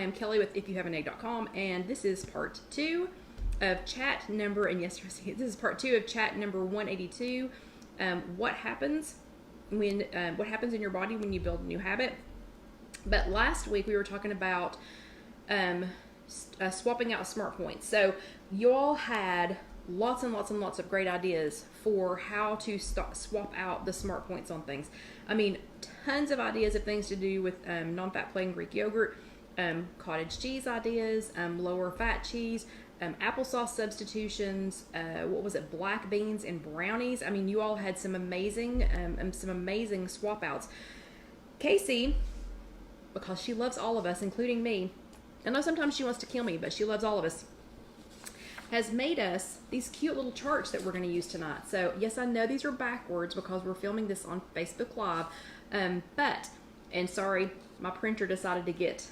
I am Kelly with IfYouHaveAnEgg.com, and this is part 2 of chat number, and yes, this is part 2 of chat number 182. What happens in your body when you build a new habit? But last week we were talking about swapping out smart points. So you all had lots and lots and lots of great ideas for how to swap out the smart points on things. I mean, tons of ideas of things to do with non-fat plain Greek yogurt, cottage cheese ideas, lower fat cheese, applesauce substitutions, black beans and brownies. I mean, you all had some amazing swap outs. Casey, because she loves all of us, including me, I know sometimes she wants to kill me, but she loves all of us, has made us these cute little charts that we're going to use tonight. So yes, I know these are backwards because we're filming this on Facebook Live, and sorry, my printer decided to get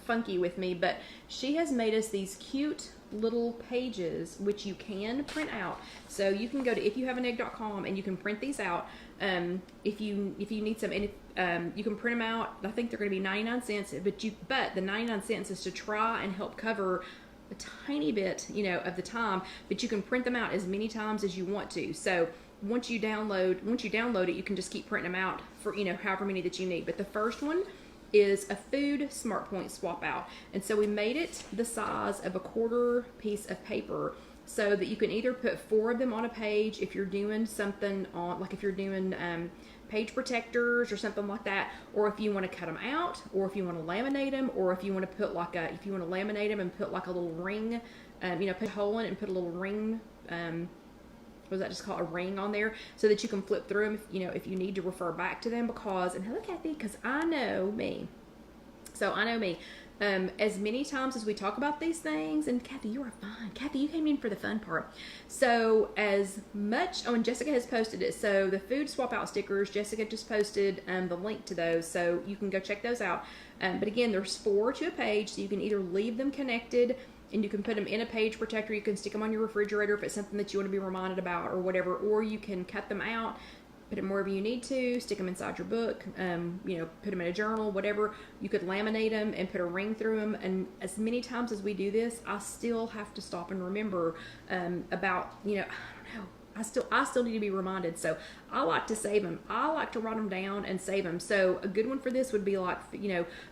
funky with me, but she has made us these cute little pages which you can print out. So you can go to IfYouHaveAnEgg.com and you can print these out. If you need some, and you can print them out. I think they're going to be 99 cents, but the 99 cents is to try and help cover a tiny bit, of the time, but you can print them out as many times as you want to. So once you download it, you can just keep printing them out for, however many that you need. But the first one is a food smart point swap out. And so we made it the size of a quarter piece of paper so that you can either put 4 of them on a page if you're doing something on, like if you're doing page protectors or something like that, or if you want to cut them out, or if you want to laminate them, or if you want to put if you want to laminate them and put like a little ring, put a hole in it and put a little ring, what was that just called, a ring on there, so that you can flip through them if you need to refer back to them. Because, and hello Kathy, because I know me. As many times as we talk about these things, and Kathy, you are fine. Kathy, you came in for the fun part. So as much, and Jessica has posted it. So the food swap out stickers, Jessica just posted the link to those, so you can go check those out. But again, there's 4 to a page, so you can either leave them connected and you can put them in a page protector. You can stick them on your refrigerator if it's something that you want to be reminded about or whatever, or you can cut them out, put them wherever you need to, stick them inside your book, put them in a journal, whatever. You could laminate them and put a ring through them. And as many times as we do this, I still have to stop and remember about, I don't know, I still need to be reminded. So I like to save them. I like to write them down and save them. So a good one for this would be like,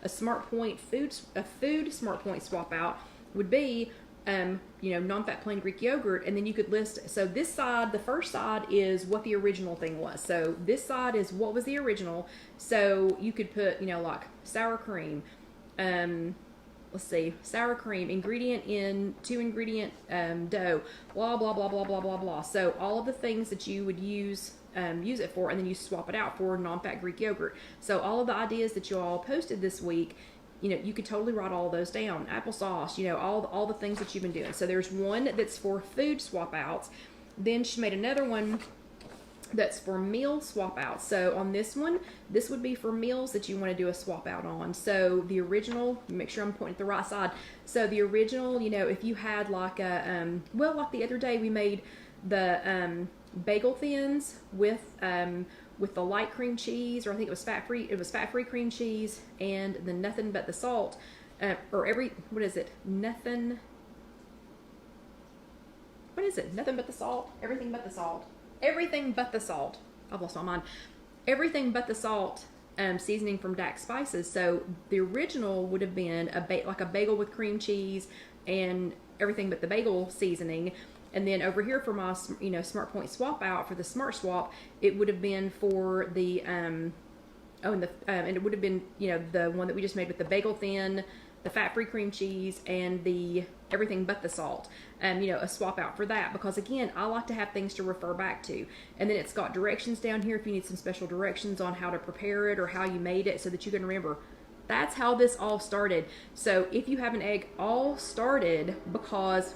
a smart point food smart point swap out would be, non-fat plain Greek yogurt, and then you could list, so this side, the first side is what the original thing was. So this side is what was the original. So you could put, like sour cream, sour cream, ingredient in 2 ingredient dough, blah, blah, blah, blah, blah, blah, blah. So all of the things that you would use it for, and then you swap it out for non-fat Greek yogurt. So all of the ideas that you all posted this week, you could totally write all those down. Applesauce, all the things that you've been doing. So there's one that's for food swap outs. Then she made another one that's for meal swap outs. So on this one, this would be for meals that you want to do a swap out on. So the original, make sure I'm pointing at the right side. So the original, if you had like a, like the other day we made the bagel thins with the light cream cheese, or I think it was fat-free cream cheese, and the nothing but the salt, nothing but the salt, everything but the salt, I've lost my mind, everything but the salt seasoning from Dax Spices. So the original would have been like a bagel with cream cheese and everything but the bagel seasoning. And then over here for my, smart point swap out for the smart swap, it would have been for the, and it would have been, the one that we just made with the bagel thin, the fat-free cream cheese, and the everything but the salt, a swap out for that. Because again, I like to have things to refer back to. And then it's got directions down here if you need some special directions on how to prepare it or how you made it so that you can remember. That's how this all started. So If You Have an Egg all started because,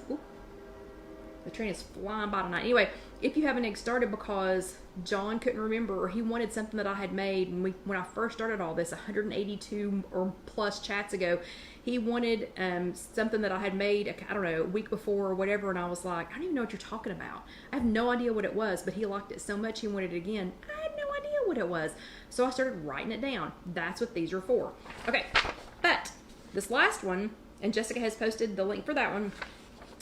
the train is flying by tonight. Anyway, If You Have an Egg started because John couldn't remember, or he wanted something that I had made when I first started all this 182 or plus chats ago. He wanted something that I had made, I don't know, a week before or whatever, and I was like, I don't even know what you're talking about. I have no idea what it was, but he liked it so much he wanted it again. I had no idea what it was. So I started writing it down. That's what these are for. Okay, but this last one, and Jessica has posted the link for that one.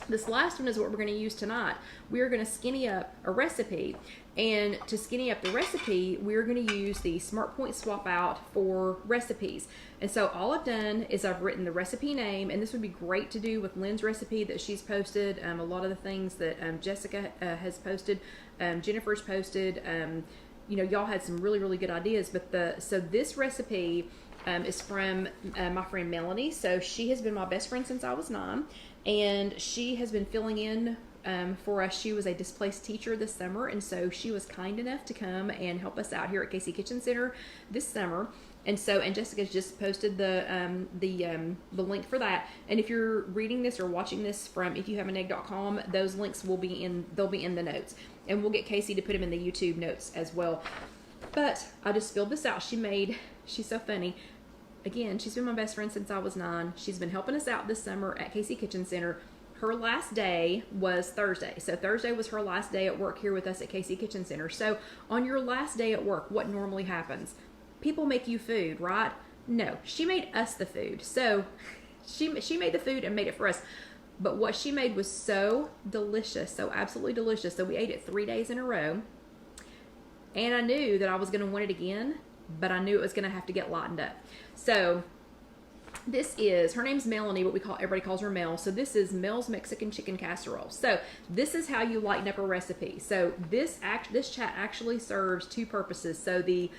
This last one is what we're going to use tonight. We are going to skinny up a recipe. And to skinny up the recipe, we're going to use the Smart Point Swap Out for recipes. And so all I've done is I've written the recipe name, and this would be great to do with Lynn's recipe that she's posted. A lot of the things that Jessica has posted, Jennifer's posted. You know, y'all had some really, really good ideas. But so this recipe is from my friend Melanie. So she has been my best friend since I was 9. And she has been filling in for us. She was a displaced teacher this summer, and so she was kind enough to come and help us out here at KC Kitchen Center this summer. And Jessica's just posted the link for that. And if you're reading this or watching this from IfYouHaveAnEgg.com, those links will be in. They'll be in the notes, and we'll get Casey to put them in the YouTube notes as well. But I just filled this out. She's so funny. Again, she's been my best friend since I was 9. She's been helping us out this summer at KC Kitchen Center. Her last day was Thursday. So Thursday was her last day at work here with us at KC Kitchen Center. So on your last day at work, what normally happens? People make you food, right? No, she made us the food. So she made the food and made it for us. But what she made was so delicious, so absolutely delicious. So we ate it 3 days in a row. And I knew that I was going to want it again, but I knew it was going to have to get lightened up. So this is, her name's Melanie, but everybody calls her Mel. So this is Mel's Mexican Chicken Casserole. So this is how you lighten up a recipe. So this chat actually serves 2 purposes. So the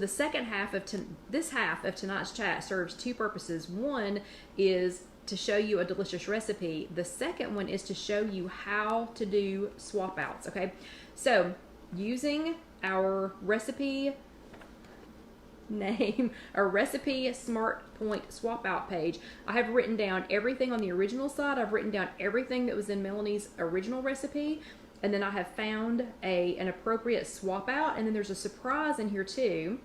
second half of this half of tonight's chat serves 2 purposes. One is to show you a delicious recipe. The second one is to show you how to do swap outs. Okay, so using our recipe name, our recipe Smart Point Swap Out page, I have written down everything on the original side. I've written down everything that was in Melanie's original recipe, and then I have found an appropriate swap out, and then there's a surprise in here too,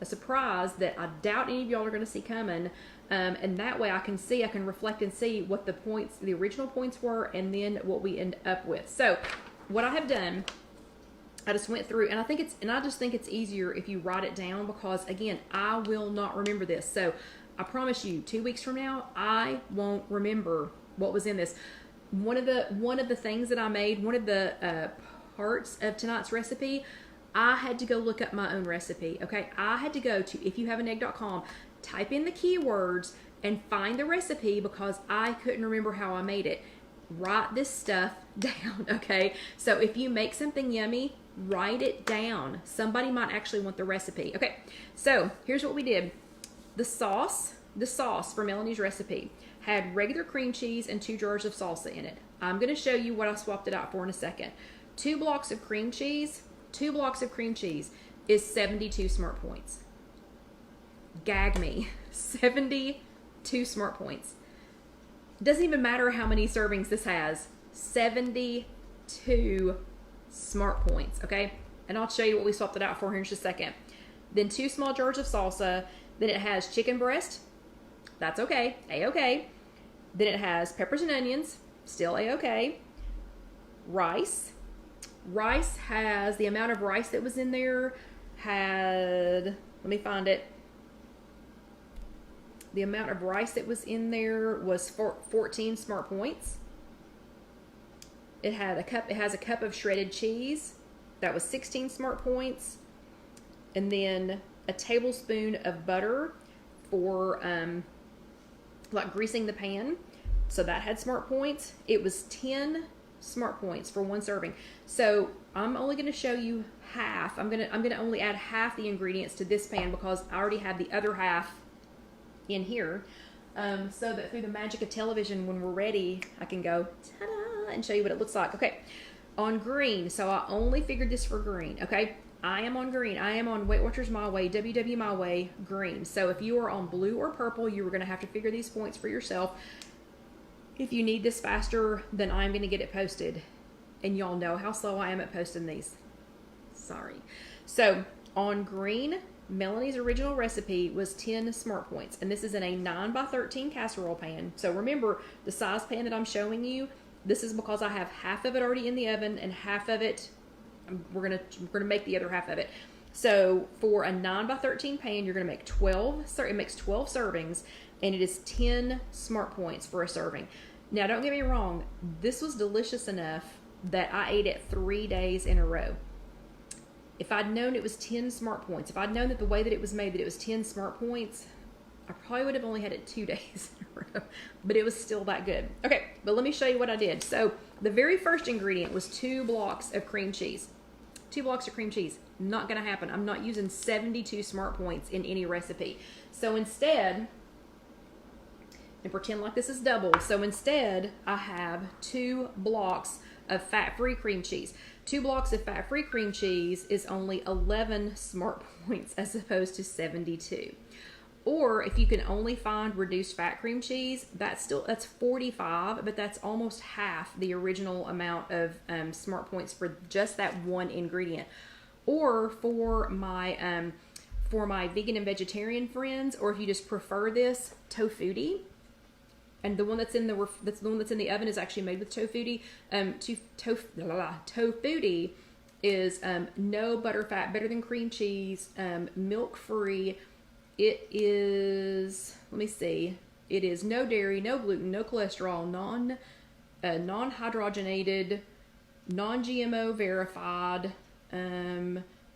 a surprise that I doubt any of y'all are going to see coming, and that way I can reflect and see what the original points were, and then what we end up with. So what I have done, I just went through, and I just think it's easier if you write it down, because again, I will not remember this. So I promise you, 2 weeks from now, I won't remember what was in this. One of the things that I made, one of the parts of tonight's recipe, I had to go look up my own recipe. Okay, I had to go to IfYouHaveAnEgg.com, type in the keywords, and find the recipe because I couldn't remember how I made it. Write this stuff down, okay? So if you make something yummy, write it down. Somebody might actually want the recipe. Okay, so here's what we did. The sauce for Melanie's recipe had regular cream cheese and 2 jars of salsa in it. I'm going to show you what I swapped it out for in a second. 2 blocks of cream cheese is 72 Smart Points. Gag me. 72 Smart Points. Doesn't even matter how many servings this has. 72 Smart Points, okay? And I'll show you what we swapped it out for here in just a second. Then 2 small jars of salsa. Then it has chicken breast. That's okay. A-okay. Then it has peppers and onions. Still A-okay. Rice. Rice has, the amount of rice that was in there had, let me find it. The amount of rice that was in there was 14 Smart Points. It has a cup of shredded cheese. That was 16 Smart Points. And then a tablespoon of butter for like greasing the pan. So that had Smart Points. It was 10 Smart Points for 1 serving. So I'm only going to show you half. I'm going to only add half the ingredients to this pan because I already have the other half in here, so that through the magic of television, when we're ready, I can go ta-da and show you what it looks like. Okay, on green, so I only figured this for green. Okay, I am on green. I am on Weight Watchers My Way, WW My Way, green. So if you are on blue or purple, you are going to have to figure these points for yourself. If you need this faster, then I'm going to get it posted, and y'all know how slow I am at posting these. Sorry. So on green, Melanie's original recipe was 10 Smart Points, and this is in a 9x13 casserole pan. So remember, the size pan that I'm showing you, this is because I have half of it already in the oven, and half of it, we're gonna make the other half of it. So for a 9 by 13 pan, you're going to make 12. It makes 12 servings, and it is 10 Smart Points for a serving. Now, don't get me wrong. This was delicious enough that I ate it 3 days in a row. If I'd known it was 10 Smart Points, if I'd known that the way that it was made, that it was 10 Smart Points, I probably would have only had it 2 days in a row, but it was still that good. Okay, but let me show you what I did. So the very first ingredient was 2 blocks of cream cheese. 2 blocks of cream cheese. Not going to happen. I'm not using 72 Smart Points in any recipe. So instead, and pretend like this is double. So instead, I have 2 blocks of fat-free cream cheese. 2 blocks of fat-free cream cheese is only 11 Smart Points as opposed to 72. Or if you can only find reduced fat cream cheese, that's 45, but that's almost half the original amount of Smart Points for just that one ingredient. Or for my vegan and vegetarian friends, or if you just prefer this, tofutti. And the one that's in the oven is actually made with tofutti. Tofutti is no butter fat, better than cream cheese, milk free. It is, let me see, it is no dairy, no gluten, no cholesterol, non-hydrogenated, non-GMO verified.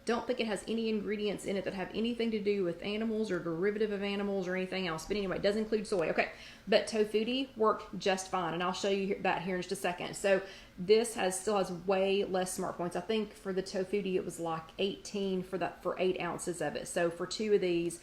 Don't think it has any ingredients in it that have anything to do with animals or derivative of animals or anything else. But anyway, it does include soy. Okay, but tofutti worked just fine, and I'll show you that here in just a second. So this still has way less Smart Points. I think for the tofutti it was like 18 for 8 ounces of it. So for 2 of these,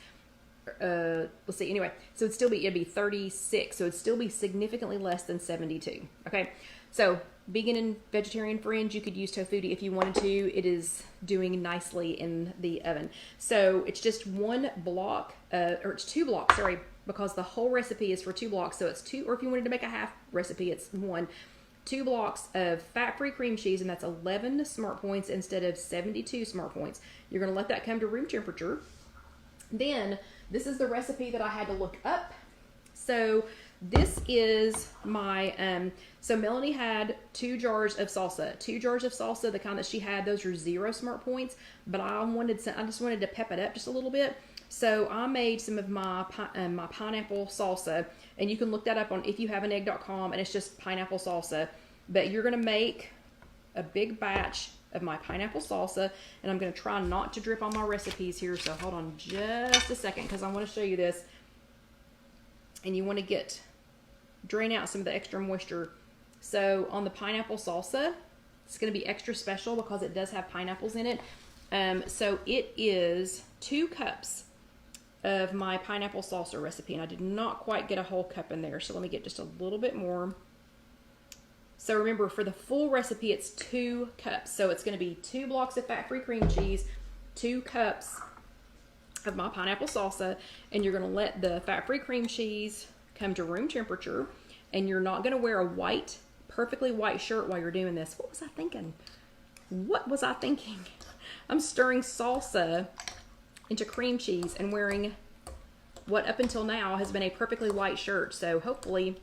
let's see. Anyway, so it'd be 36. So it'd still be significantly less than 72. Okay, so vegan and vegetarian friends, you could use tofutti if you wanted to. It is doing nicely in the oven. So it's just 1 block, or it's 2 blocks, sorry, because the whole recipe is for 2 blocks. So it's 2, or if you wanted to make a half recipe, it's 2 blocks of fat-free cream cheese, and that's 11 Smart Points instead of 72 Smart Points. You're going to let that come to room temperature. Then this is the recipe that I had to look up. So this is my, so Melanie had 2 jars of salsa. 2 jars of salsa, the kind that she had, those are 0 Smart Points, but I just wanted to pep it up just a little bit. So I made some of my pineapple salsa, and you can look that up on IfYouHaveAnEgg.com, and it's just pineapple salsa. But you're going to make a big batch of my pineapple salsa, and I'm going to try not to drip on my recipes here, so hold on just a second because I want to show you this. And you want to drain out some of the extra moisture. So on the pineapple salsa, it's going to be extra special because it does have pineapples in it. So it is 2 cups of my pineapple salsa recipe, and I did not quite get a whole cup in there, so let me get just a little bit more. So remember, for the full recipe, it's 2 cups. So it's going to be 2 blocks of fat-free cream cheese, 2 cups of my pineapple salsa, and you're going to let the fat-free cream cheese come to room temperature, and you're not going to wear a perfectly white shirt while you're doing this. What was I thinking? I'm stirring salsa into cream cheese and wearing what up until now has been a perfectly white shirt. So hopefully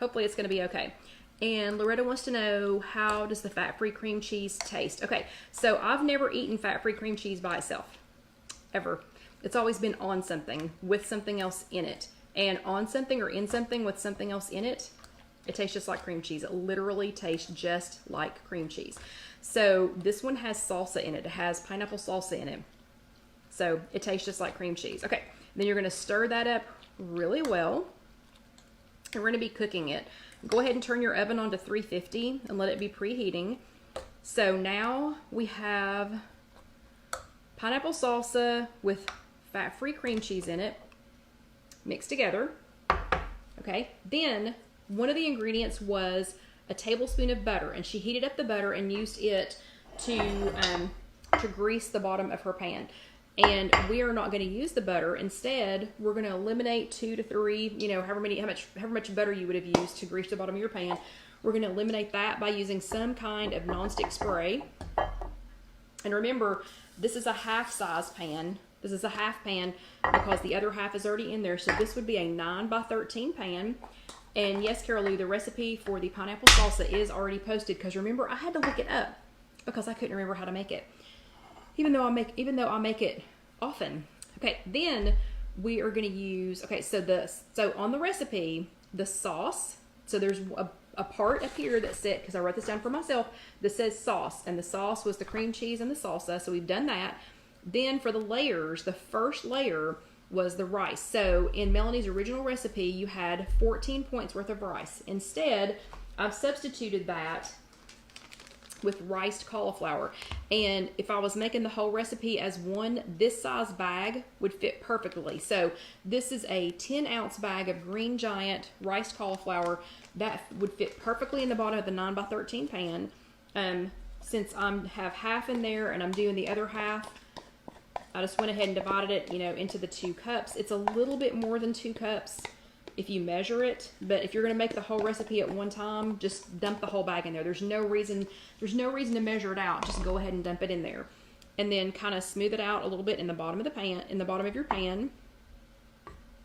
it's going to be okay. And Loretta wants to know, how does the fat-free cream cheese taste? Okay, so I've never eaten fat-free cream cheese by itself, ever. It's always been on something with something else in it. And on something or in something with something else in it, it tastes just like cream cheese. It literally tastes just like cream cheese. So this one has salsa in it. It has pineapple salsa in it. So it tastes just like cream cheese. Okay, then you're going to stir that up really well. And we're going to be cooking it. Go ahead and turn your oven on to 350 and let it be preheating. So now we have pineapple salsa with fat-free cream cheese in it mixed together. Okay, then one of the ingredients was a tablespoon of butter, and she heated up the butter and used it to grease the bottom of her pan. And we are not going to use the butter. Instead, we're going to eliminate 2 to 3, however much butter you would have used to grease the bottom of your pan. We're going to eliminate that by using some kind of nonstick spray. And remember, this is a half-size pan. This is a half pan because the other half is already in there. So this would be a 9 by 13 pan. And yes, Carol Lou, the recipe for the pineapple salsa is already posted because remember, I had to look it up because I couldn't remember how to make it. even though I make it often. Okay, then we are going to use, so on the recipe, the sauce, so there's a part up here that said, because I wrote this down for myself, that says sauce, and the sauce was the cream cheese and the salsa, so we've done that. Then for the layers, the first layer was the rice. So in Melanie's original recipe, you had 14 points worth of rice. Instead, I've substituted that with riced cauliflower. And if I was making the whole recipe as one, this size bag would fit perfectly. So this is a 10-ounce bag of Green Giant riced cauliflower that would fit perfectly in the bottom of the 9x13 pan. Since I have half in there and I'm doing the other half, I just went ahead and divided it, into the 2 cups. It's a little bit more than 2 cups if you measure it, but if you're going to make the whole recipe at one time, just dump the whole bag in there. There's no reason to measure it out. Just go ahead and dump it in there, and then kind of smooth it out a little bit in the bottom of the pan, in the bottom of your pan.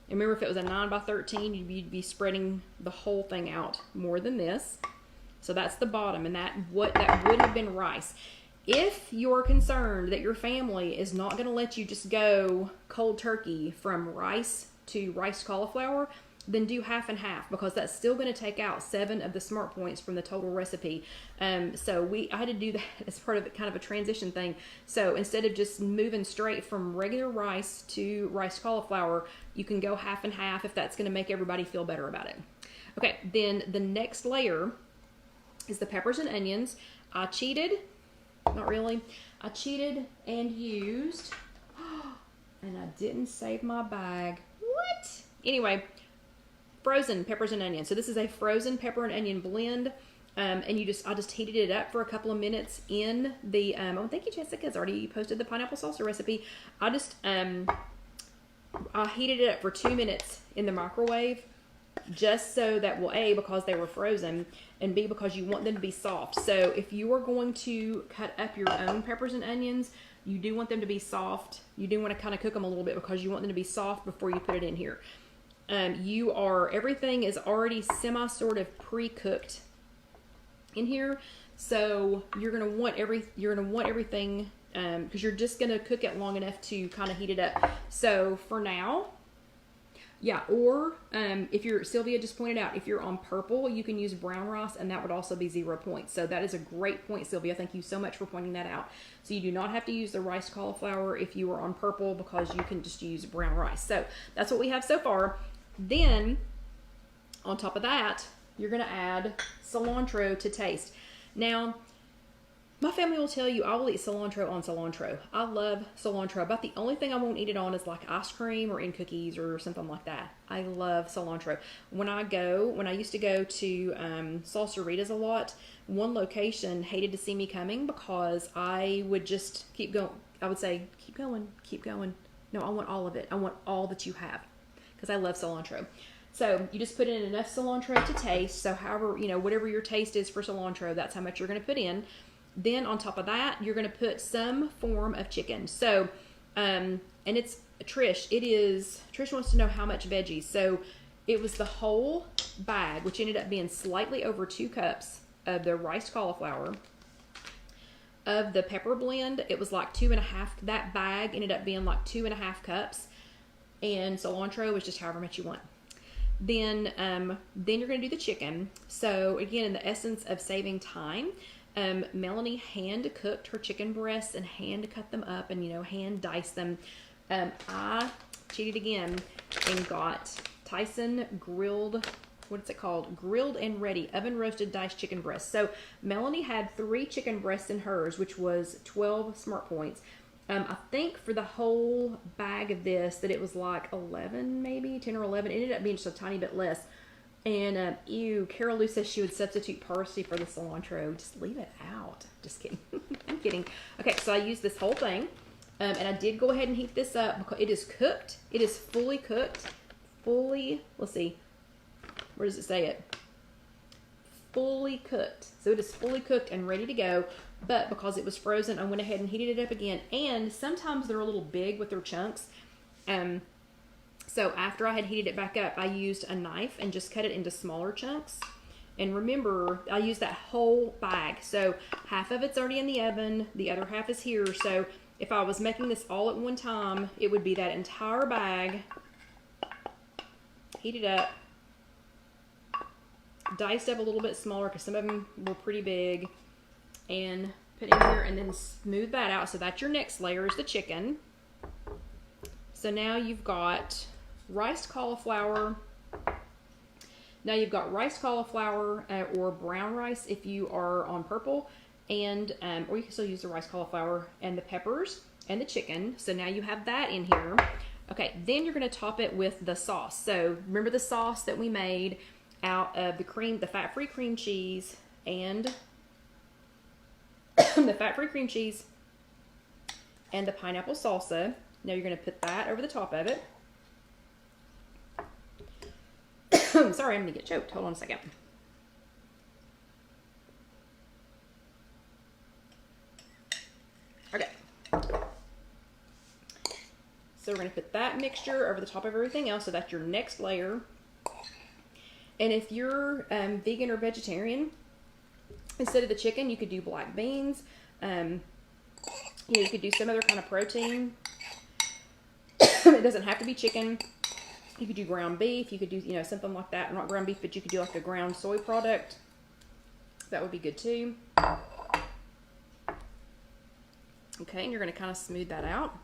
And remember, if it was a 9x13, you'd be spreading the whole thing out more than this. So that's the bottom, and that would have been rice. If you're concerned that your family is not going to let you just go cold turkey from rice to riced cauliflower, then do half and half, because that's still going to take out 7 of the smart points from the total recipe. So I had to do that as part of kind of a transition thing. So instead of just moving straight from regular rice to riced cauliflower, you can go half and half if that's going to make everybody feel better about it. Okay, then the next layer is the peppers and onions. I cheated, not really. I cheated and used, and I didn't save my bag. What? Anyway, frozen peppers and onions. So this is a frozen pepper and onion blend. And I just heated it up for a couple of minutes in the, oh, thank you, Jessica. It's already posted the pineapple salsa recipe. I heated it up for 2 minutes in the microwave, just so that, well, A, because they were frozen, and B, because you want them to be soft. So if you are going to cut up your own peppers and onions, you do want them to be soft. You do want to kind of cook them a little bit because you want them to be soft before you put it in here. Everything is already sort of pre-cooked in here. So you're going to want everything, because you're just going to cook it long enough to kind of heat it up. So for now, yeah, or if Sylvia just pointed out, if you're on purple, you can use brown rice, and that would also be 0 points. So that is a great point, Sylvia. Thank you so much for pointing that out. So you do not have to use the riced cauliflower if you are on purple, because you can just use brown rice. So that's what we have so far. Then on top of that, you're going to add cilantro to taste. Now, my family will tell you I will eat cilantro on cilantro. I love cilantro. About the only thing I won't eat it on is like ice cream or in cookies or something like that. I love cilantro. When I used to go to Salsaritas a lot, one location hated to see me coming because I would just keep going. I would say, keep going, keep going. No, I want all of it. I want all that you have, because I love cilantro. So you just put in enough cilantro to taste. So however, whatever your taste is for cilantro, that's how much you're going to put in. Then on top of that, you're going to put some form of chicken. So, and it's, Trish wants to know how much veggies. So it was the whole bag, which ended up being slightly over 2 cups of the riced cauliflower. Of the pepper blend, it was like 2.5, that bag ended up being like 2.5 cups. And cilantro was just however much you want. Then you're going to do the chicken. So again, in the essence of saving time, Melanie hand cooked her chicken breasts and hand cut them up and, hand diced them. I cheated again and got Tyson grilled, what's it called? Grilled and ready, oven roasted diced chicken breasts. So Melanie had 3 chicken breasts in hers, which was 12 smart points. I think for the whole bag of this that it was like 11, maybe 10 or 11. It ended up being just a tiny bit less. And, Carol Lou says she would substitute parsley for the cilantro. Just leave it out. Just kidding. I'm kidding. Okay, so I used this whole thing. And I did go ahead and heat this up because it is cooked. It is fully cooked. Let's see. Where does it say it? Fully cooked. So it is fully cooked and ready to go. But because it was frozen, I went ahead and heated it up again. And sometimes they're a little big with their chunks. So after I had heated it back up, I used a knife and just cut it into smaller chunks. And remember, I used that whole bag. So half of it's already in the oven. The other half is here. So if I was making this all at one time, it would be that entire bag, heated up, diced up a little bit smaller because some of them were pretty big, and put in here, and then smooth that out. So that's your next layer is the chicken. So now you've got riced cauliflower. Now you've got riced cauliflower or brown rice if you are on purple, and or you can still use the riced cauliflower, and the peppers and the chicken. So now you have that in here. Okay, then you're going to top it with the sauce. So remember the sauce that we made out of the fat-free cream cheese and the fat-free cream cheese and the pineapple salsa. Now you're going to put that over the top of it. Sorry, I'm going to get choked. Hold on a second. Okay. So we're going to put that mixture over the top of everything else. So that's your next layer. And if you're vegan or vegetarian, instead of the chicken, you could do black beans. You could do some other kind of protein. It doesn't have to be chicken. You could do ground beef. You could do, something like that. Not ground beef, but you could do like a ground soy product. That would be good too. Okay, and you're going to kind of smooth that out.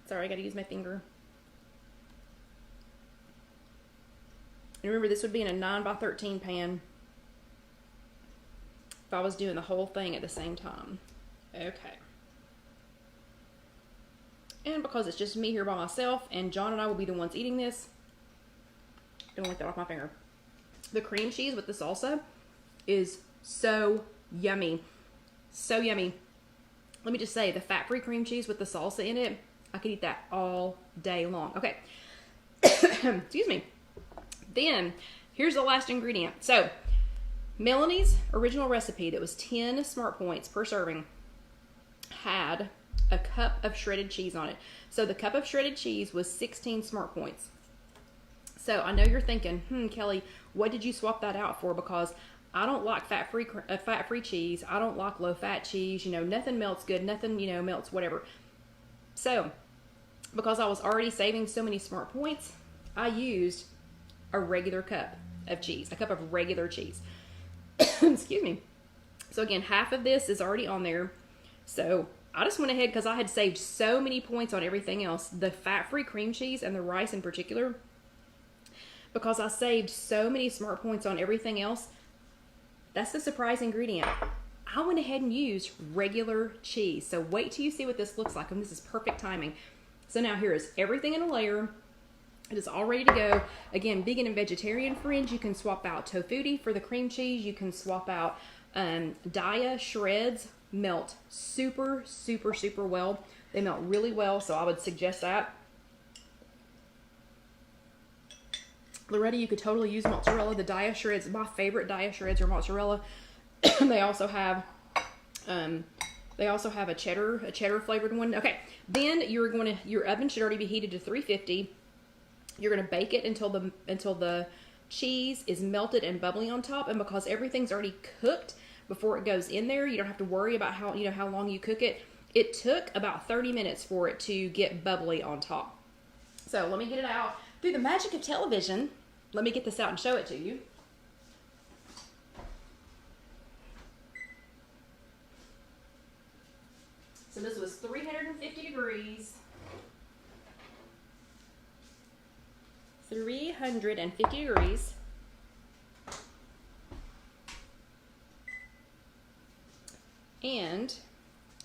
Sorry, I got to use my finger. And remember, this would be in a 9x13 pan if I was doing the whole thing at the same time. Okay. And because it's just me here by myself, and John and I will be the ones eating this, don't lick that off my finger. The cream cheese with the salsa is so yummy. So yummy. Let me just say, the fat-free cream cheese with the salsa in it, I could eat that all day long. Okay. Excuse me. Then, here's the last ingredient. So, Melanie's original recipe that was 10 smart points per serving had a cup of shredded cheese on it. So, the cup of shredded cheese was 16 smart points. So, I know you're thinking, Kelly, what did you swap that out for? Because I don't like fat-free cheese. I don't like low-fat cheese. Nothing melts good. Nothing, melts whatever. So, because I was already saving so many smart points, I used a regular cup of cheese, a cup of regular cheese. Excuse me. So again, half of this is already on there. So I just went ahead, because I had saved so many points on everything else, the fat-free cream cheese and the rice in particular, because I saved so many smart points on everything else. That's the surprise ingredient. I went ahead and used regular cheese. So wait till you see what this looks like, and this is perfect timing. So now here is everything in a layer. It is all ready to go. Again, vegan and vegetarian friends, you can swap out tofutti for the cream cheese. You can swap out Daya shreds. Melt super, super, super well. They melt really well, so I would suggest that. Loretta, you could totally use mozzarella. The Daya shreds, my favorite Daya shreds are mozzarella. They also have a cheddar flavored one. Okay, then your oven should already be heated to 350. You're going to bake it until the cheese is melted and bubbly on top. And because everything's already cooked before it goes in there, you don't have to worry about how long you cook it. It took about 30 minutes for it to get bubbly on top. So let me get it out through the magic of television. Let me get this out and show it to you. So this was 350 degrees. 350 degrees. And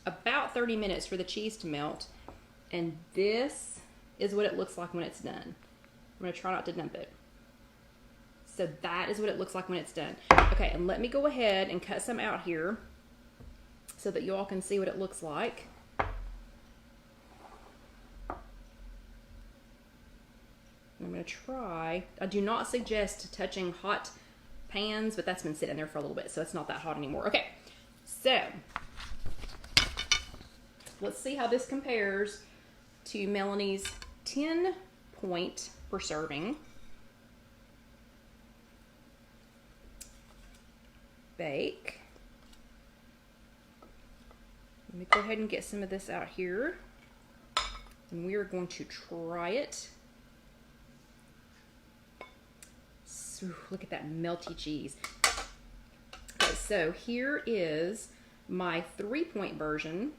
about 30 minutes for the cheese to melt. And this is what it looks like when it's done. I'm going to try not to dump it. So that is what it looks like when it's done. Okay, and let me go ahead and cut some out here so that you all can see what it looks like. I'm going to try. I do not suggest touching hot pans, but that's been sitting there for a little bit, so it's not that hot anymore. Okay, so let's see how this compares to Melanie's 10 point per serving. Bake. Let me go ahead and get some of this out here. And we are going to try it. So, look at that melty cheese. Okay, so here is my 3-point version.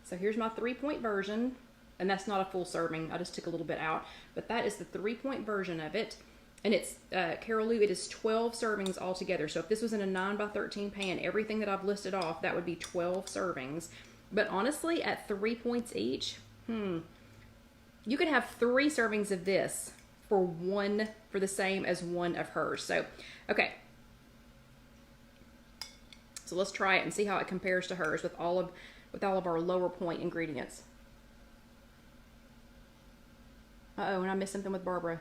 So here's my 3-point version. And that's not a full serving. I just took a little bit out. But that is the 3-point version of it. And it's, Carol Lou, it is 12 servings altogether. So if this was in a 9x13 pan, everything that I've listed off, that would be 12 servings. But honestly, at 3 points each, you could have 3 servings of this for the same as one of hers. So, okay. So let's try it and see how it compares to hers with all of our lower point ingredients. Uh-oh, and I missed something with Barbara.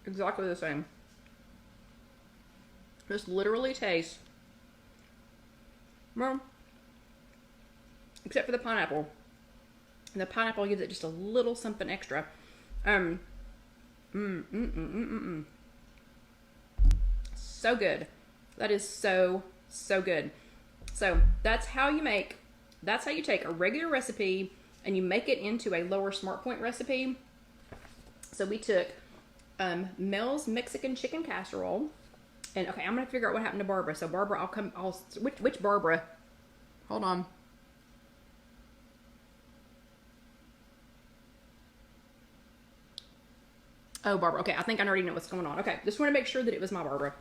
Exactly the same. Just literally tastes, well, except for the pineapple. And the pineapple gives it just a little something extra. So good. That is so good. So that's how you take a regular recipe and you make it into a lower smart point recipe. So we took Mel's Mexican chicken casserole. And okay, I'm going to figure out what happened to Barbara. So Barbara, which Barbara? Hold on. Oh, Barbara. Okay, I think I already know what's going on. Okay, just want to make sure that it was my Barbara.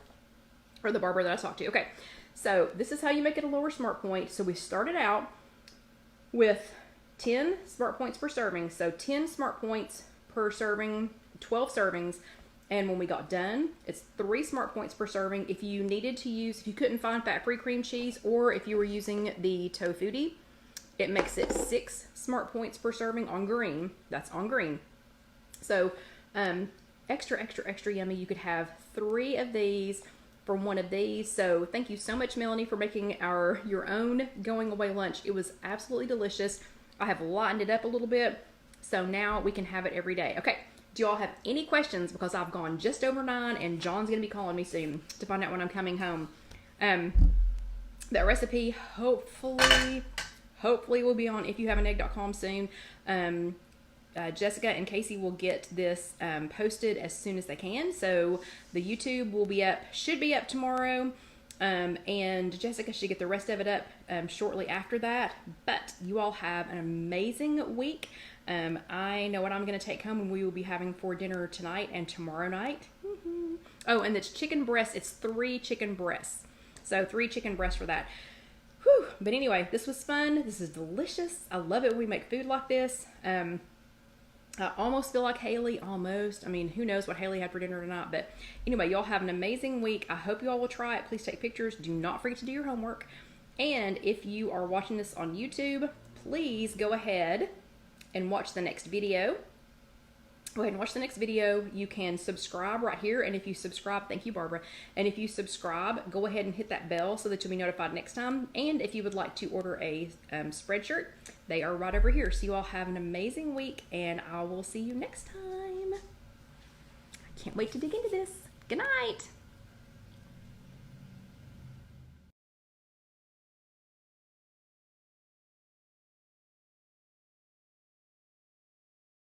Or the Barbara that I talked to. Okay, so this is how you make it a lower smart point. So we started out with 10 smart points per serving. So 10 smart points per serving, 12 servings. And when we got done, it's 3 smart points per serving. If you needed to use, if you couldn't find fat-free cream cheese, or if you were using the tofutti, it makes it 6 smart points per serving on green. That's on green. So, extra yummy. You could have 3 of these for one of these. So thank you so much, Melanie, for making your own going away lunch. It was absolutely delicious. I have lightened it up a little bit, so now we can have it every day. Okay. Do y'all have any questions? Because I've gone just over 9 and John's going to be calling me soon to find out when I'm coming home. That recipe hopefully will be on IfYouHaveAnEgg.com soon. Jessica and Casey will get this posted as soon as they can. So the YouTube should be up tomorrow. And Jessica should get the rest of it up shortly after that. But you all have an amazing week. I know what I'm going to take home and we will be having for dinner tonight and tomorrow night. Oh, and it's chicken breasts. It's 3 chicken breasts. So 3 chicken breasts for that. Whew. But anyway, this was fun. This is delicious. I love it when we make food like this. I almost feel like Haley, almost. I mean, who knows what Haley had for dinner tonight. But anyway, y'all have an amazing week. I hope you all will try it. Please take pictures. Do not forget to do your homework. And if you are watching this on YouTube, please go ahead and watch the next video. Go ahead and watch the next video. You can subscribe right here. And if you subscribe, thank you, Barbara. And if you subscribe, go ahead and hit that bell so that you'll be notified next time. And if you would like to order a Spreadshirt, they are right over here. So you all have an amazing week, and I will see you next time. I can't wait to dig into this. Good night.